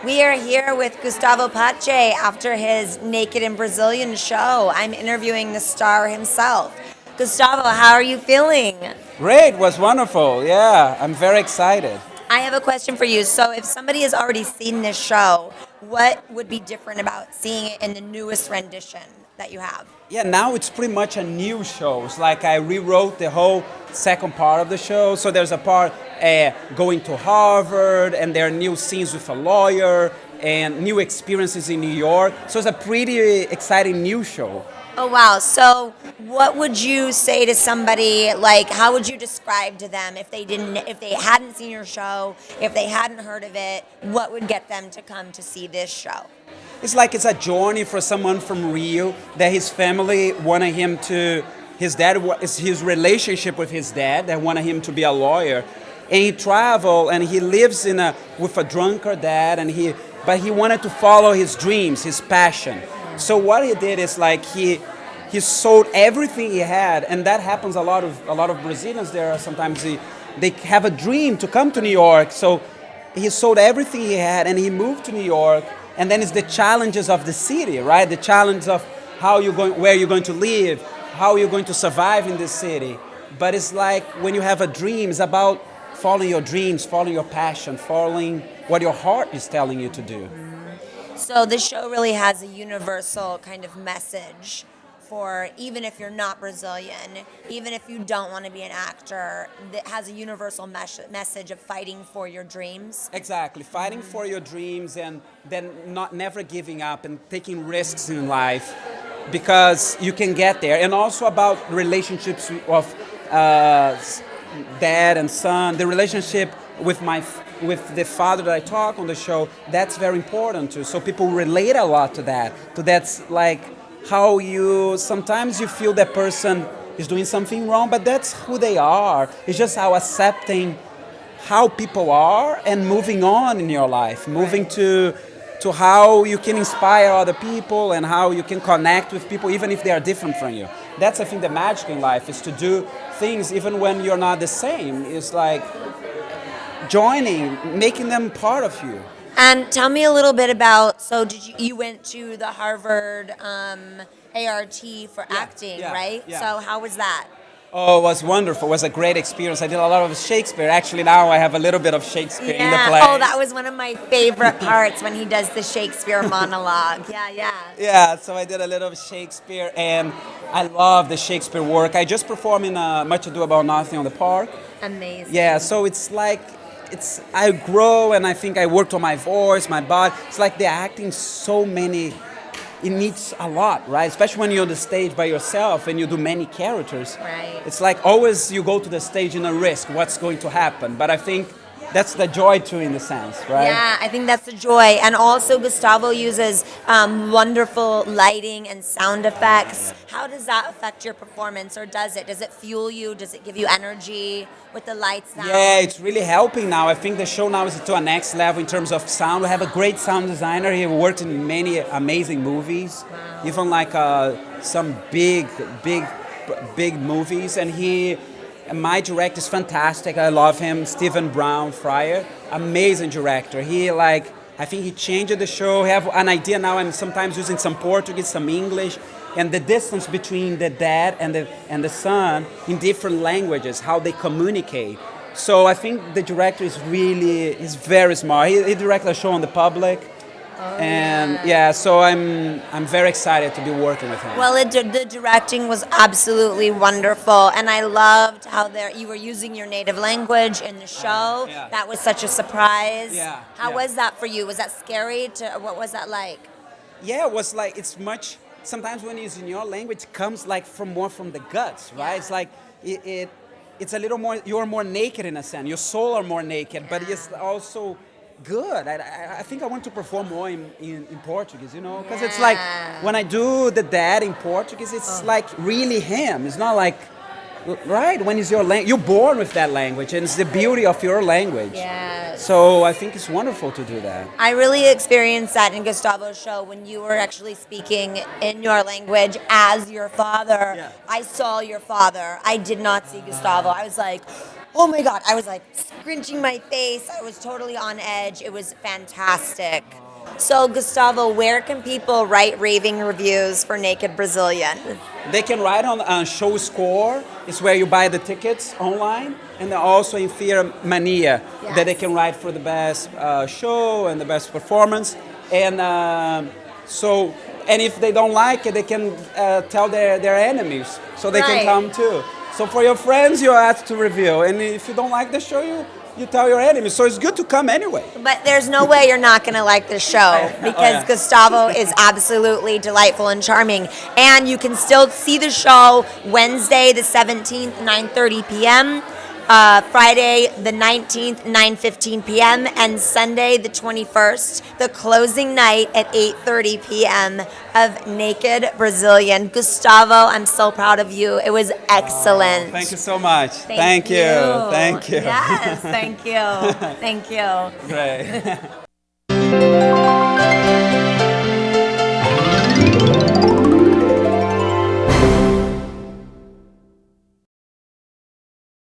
We are here with Gustavo Pache after his Naked in Brazilian show. I'm interviewing the star himself. Gustavo, how are you feeling? Great, was wonderful. Yeah, I'm very excited. I have a question for you. So, if somebody has already seen this show, what would be different about seeing it in the newest rendition that you have? Yeah, now it's pretty much a new show. It's like I rewrote the whole second part of the show. So there's a part going to Harvard, and there are new scenes with a lawyer and new experiences in New York. So it's a pretty exciting new show. Oh wow. So what would you say to somebody, like how would you describe to them if they hadn't seen your show, if they hadn't heard of it, what would get them to come to see this show? It's like it's a journey for someone from Rio that his family wanted him to. His dad is his relationship with his dad that wanted him to be a lawyer, and he traveled and he lives with a drunkard dad, but he wanted to follow his dreams, his passion. So what he did is like he sold everything he had, and that happens a lot of Brazilians there. Sometimes they have a dream to come to New York, so he sold everything he had and he moved to New York. And then it's the challenges of the city, right? The challenge of where you're going to live, how you're going to survive in this city. But it's like when you have a dream, it's about following your dreams, following your passion, following what your heart is telling you to do. So this show really has a universal kind of message for even if you're not Brazilian, even if you don't want to be an actor, that has a universal message of fighting for your dreams. Exactly, fighting for your dreams and then never giving up and taking risks in life because you can get there. And also about relationships of dad and son, the relationship with the father that I talk on the show, that's very important too. So people relate a lot to that. So that's like how sometimes you feel that person is doing something wrong, but that's who they are. It's just how accepting how people are and moving on in your life, moving to how you can inspire other people and how you can connect with people even if they are different from you. That's I think the magic in life is to do things even when you're not the same. It's like joining, making them part of you. And tell me a little bit about, so you went to the Harvard ART for acting, right? Yeah. So how was that? Oh, it was wonderful. It was a great experience. I did a lot of Shakespeare. Actually, now I have a little bit of Shakespeare in the play. Oh, that was one of my favorite parts when he does the Shakespeare monologue. Yeah. Yeah, so I did a little of Shakespeare, and I love the Shakespeare work. I just performed in Much Ado About Nothing on the Park. Amazing. Yeah, so it's like, I grow and I think I worked on my voice, my body. It's like the acting it needs a lot, right? Especially when you're on the stage by yourself and you do many characters. Right. It's like always you go to the stage in a risk, what's going to happen. But I think that's the joy too in the sense, right? Yeah, I think that's the joy. And also Gustavo uses wonderful lighting and sound effects. How does that affect your performance, or does it? Does it fuel you? Does it give you energy with the lights now? Yeah, it's really helping now. I think the show now is to a next level in terms of sound. We have a great sound designer. He worked in many amazing movies, even like some big movies. And my director is fantastic. I love him, Stephen Brown Fryer, amazing director. I think he changed the show. I have an idea now. I'm sometimes using some Portuguese, some English, and the distance between the dad and the son in different languages, how they communicate. So I think the director is very smart. He directed a show on the public. So I'm very excited to be working with him. Well, the directing was absolutely wonderful, and I loved how you were using your native language in the show. Yeah. That was such a surprise. Yeah. How was that for you? Was that scary? What was that like? Yeah, it was like it's much. Sometimes when it's in your language, it comes like more from the guts, right? Yeah. It's like it's a little more. You're more naked in a sense. Your soul are more naked, but it's also good. I think I want to perform more in Portuguese, because it's like when I do the dad in Portuguese, it's like really him. It's not like, right, when it's your language, you're born with that language, and it's the beauty of your language. Yes. So I think it's wonderful to do that. I really experienced that in Gustavo's show when you were actually speaking in your language as your father. Yeah. I saw your father. I did not see Gustavo. I was like, oh my God, I was like scrunching my face. I was totally on edge. It was fantastic. So, Gustavo, where can people write raving reviews for Naked Brazilian? They can write on Show Score. It's where you buy the tickets online, and then also in Theater Mania that they can write for the best show and the best performance. And and if they don't like it, they can tell their enemies, so they can come too. So for your friends, you're asked to review, and if you don't like the show, you tell your enemies. So it's good to come anyway. But there's no way you're not going to like the show because Gustavo is absolutely delightful and charming. And you can still see the show Wednesday the 17th, 9:30 p.m., Friday the 19th, 9:15 p.m., and Sunday the 21st, the closing night at 8:30 p.m. of Naked Brazilian. Gustavo, I'm so proud of you. It was excellent. Thank you so much. Thank you. Thank you. Yes, thank you. Thank you. Great.